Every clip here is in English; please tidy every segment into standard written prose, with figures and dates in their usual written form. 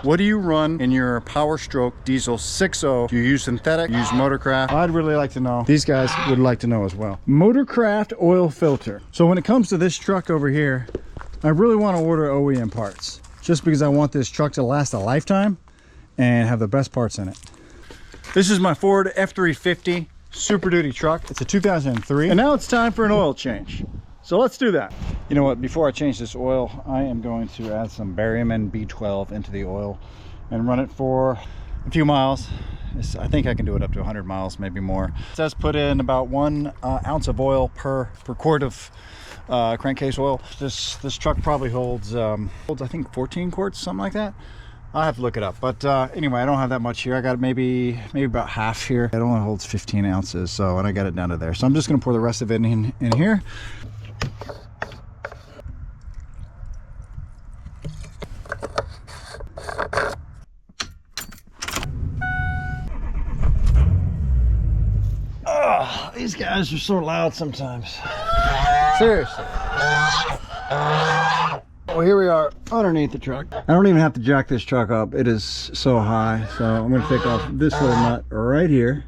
What do you run in your Powerstroke Diesel 6.0? Do you use synthetic? Use Motorcraft? I'd really like to know. These guys would like to know as well. Motorcraft oil filter. So when it comes to this truck over here, I really want to order OEM parts, just because I want this truck to last a lifetime and have the best parts in it. This is my Ford F350 SuperDuty truck. It's a 2003, and now it's time for an oil change. So let's do that. You know what, before I change this oil, I am going to add some barium and B12 into the oil and run it for a few miles. I think I can do it up to 100 miles, maybe more. It says put in about 1 ounce of oil per quart of crankcase oil. This truck probably holds I think 14 quarts, something like that. I'll have to look it up, but anyway, I don't have that much here. I got maybe about half here. It only holds 15 ounces, so, and I got it down to there. So I'm just gonna pour the rest of it in here. Oh, these guys are so loud sometimes. Seriously. Well, here we are underneath the truck. I don't even have to jack this truck up. It is so high. So I'm going to take off this little nut right here.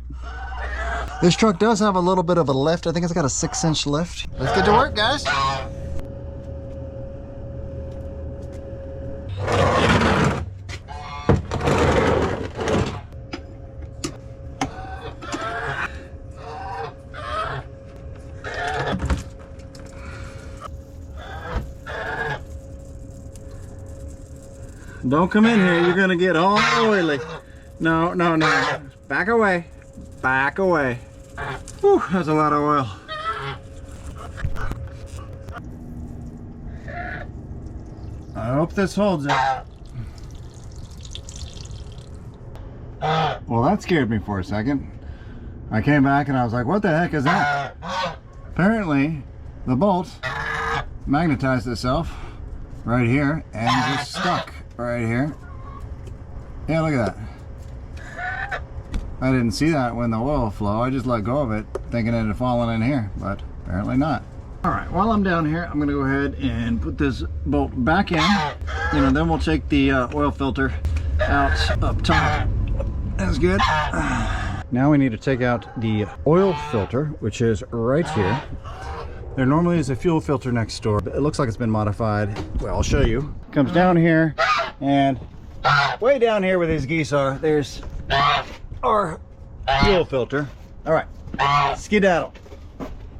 This truck does have a little bit of a lift. I think it's got a 6-inch lift. Let's get to work, guys. Don't come in here, you're gonna get all oily. No, no, no. Back away. Back away. Whew, that's a lot of oil. I hope this holds it. Well, that scared me for a second. I came back and I was like, what the heck is that? Apparently, the bolt magnetized itself right here and just stuck right here. Yeah, look at that. I didn't see that when the oil flow. I just let go of it thinking it had fallen in here, but apparently not. All right, while I'm down here, I'm gonna go ahead and put this bolt back in. You know, then we'll take the oil filter out up top. That's good. Now we need to take out the oil filter, which is right here. There normally is a fuel filter next door, but it looks like it's been modified. Well, I'll show you. Comes down here, and way down here where these geese are, there's our fuel filter. All right, skedaddle.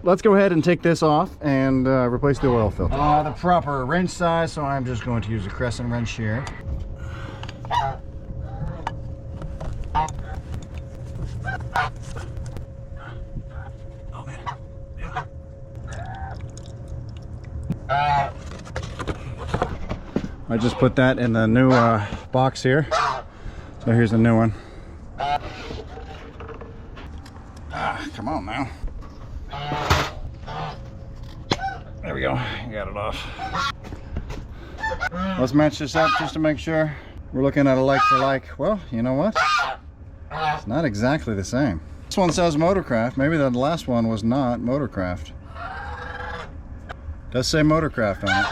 Let's go ahead and take this off and replace the oil filter. The proper wrench size, so I'm just going to use a crescent wrench here. I just put that in the new box here. So here's the new one. Come on now. There we go. You got it off. Let's match this up just to make sure we're looking at a like for like. Well, you know what? It's not exactly the same. This one says Motorcraft. Maybe the last one was not Motorcraft. It does say Motorcraft on it.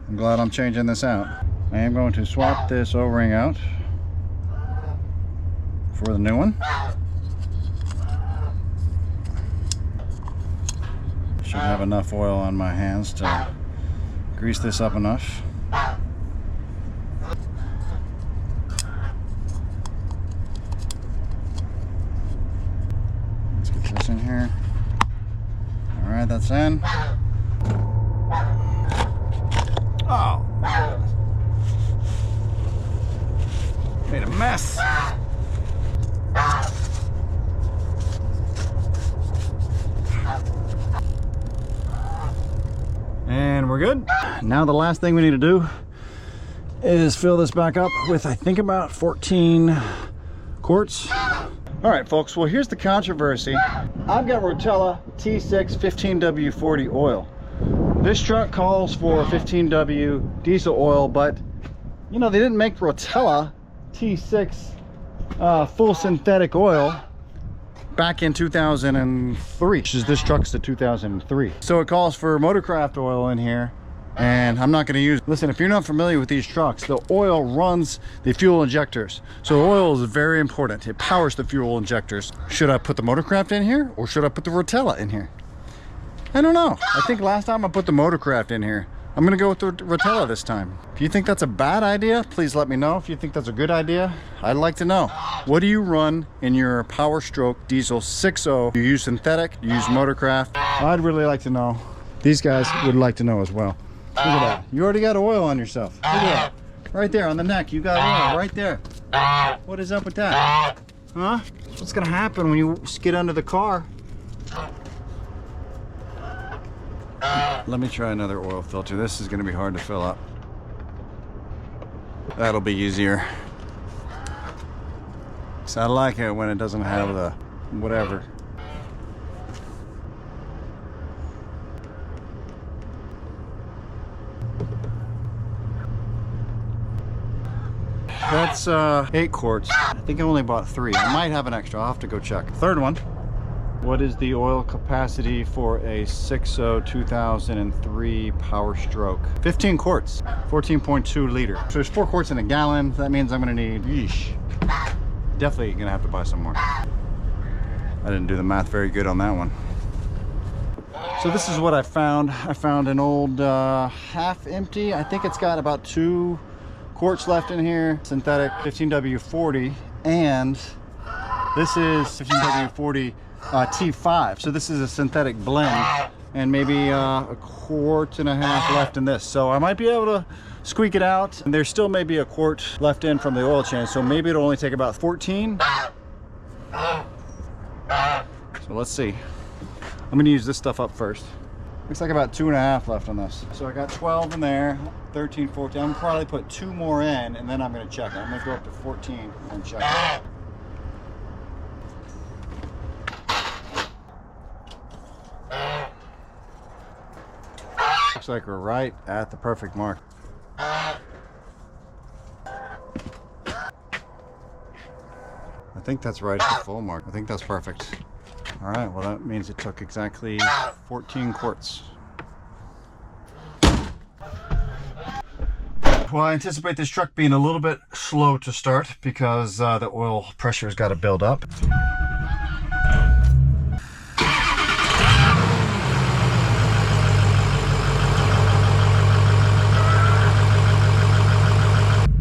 I'm glad I'm changing this out. I am going to swap this O-ring out for the new one. Should have enough oil on my hands to grease this up enough. Let's get this in here. All right, that's in. Oh, made a mess. And we're good. Now the last thing we need to do is fill this back up with, I think, about 14 quarts. All right, folks, well, here's the controversy. I've got Rotella T6 15W40 oil. This truck calls for 15W diesel oil, but you know, they didn't make Rotella T6 full synthetic oil back in 2003. This truck's the 2003. So it calls for Motorcraft oil in here, And I'm not going to use, listen, if you're not familiar with these trucks, the oil runs the fuel injectors. So oil is very important. It powers the fuel injectors. Should I put the Motorcraft in here or should I put the Rotella in here? I don't know. I think last time I put the Motorcraft in here. I'm gonna go with the Rotella this time. If you think that's a bad idea, please let me know. If you think that's a good idea, I'd like to know. What do you run in your Powerstroke Diesel 6.0? Do you use synthetic? Do you use Motorcraft? I'd really like to know. These guys would like to know as well. Look at that. You already got oil on yourself. Look at that. Right there on the neck, you got oil right there. What is up with that? Huh? What's gonna happen when you skid under the car? Let me try another oil filter. This is going to be hard to fill up. That'll be easier. So I like it when it doesn't have the whatever. That's 8 quarts. I think I only bought 3. I might have an extra. I'll have to go check. Third one. What is the oil capacity for a 6.0 2003 Powerstroke? 15 quarts, 14.2 liter. So there's 4 quarts in a gallon. That means I'm gonna need, yeesh, definitely gonna have to buy some more. I didn't do the math very good on that one. So this is what I found. I found an old half empty. I think it's got about 2 quarts left in here. Synthetic 15W40, and this is 15W40 T5. So this is a synthetic blend, and maybe a quart and a half left in this. So I might be able to squeak it out, and there still may be a quart left in from the oil change. So maybe it'll only take about 14. So let's see. I'm gonna use this stuff up first. Looks like about 2.5 left on this. So I got 12 in there, 13, 14. I'm gonna probably put 2 more in, and then I'm gonna check it. I'm gonna go up to 14 and check it. Looks like we're right at the perfect mark. I think that's right at the full mark. I think that's perfect. All right, well that means it took exactly 14 quarts. Well, I anticipate this truck being a little bit slow to start because the oil pressure has got to build up.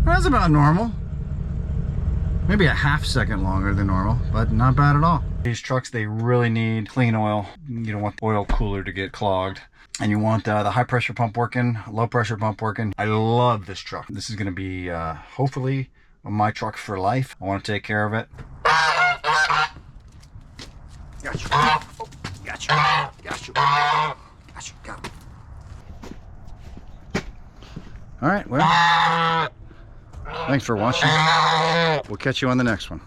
That's about normal. Maybe a ½ second longer than normal, but not bad at all. These trucks, they really need clean oil. You don't want the oil cooler to get clogged. And you want the high pressure pump working, low pressure pump working. I love this truck. This is gonna be hopefully my truck for life. I wanna take care of it. Gotcha. Oh, gotcha. Gotcha. Gotcha. Got it. All right, well. Thanks for watching. We'll catch you on the next one.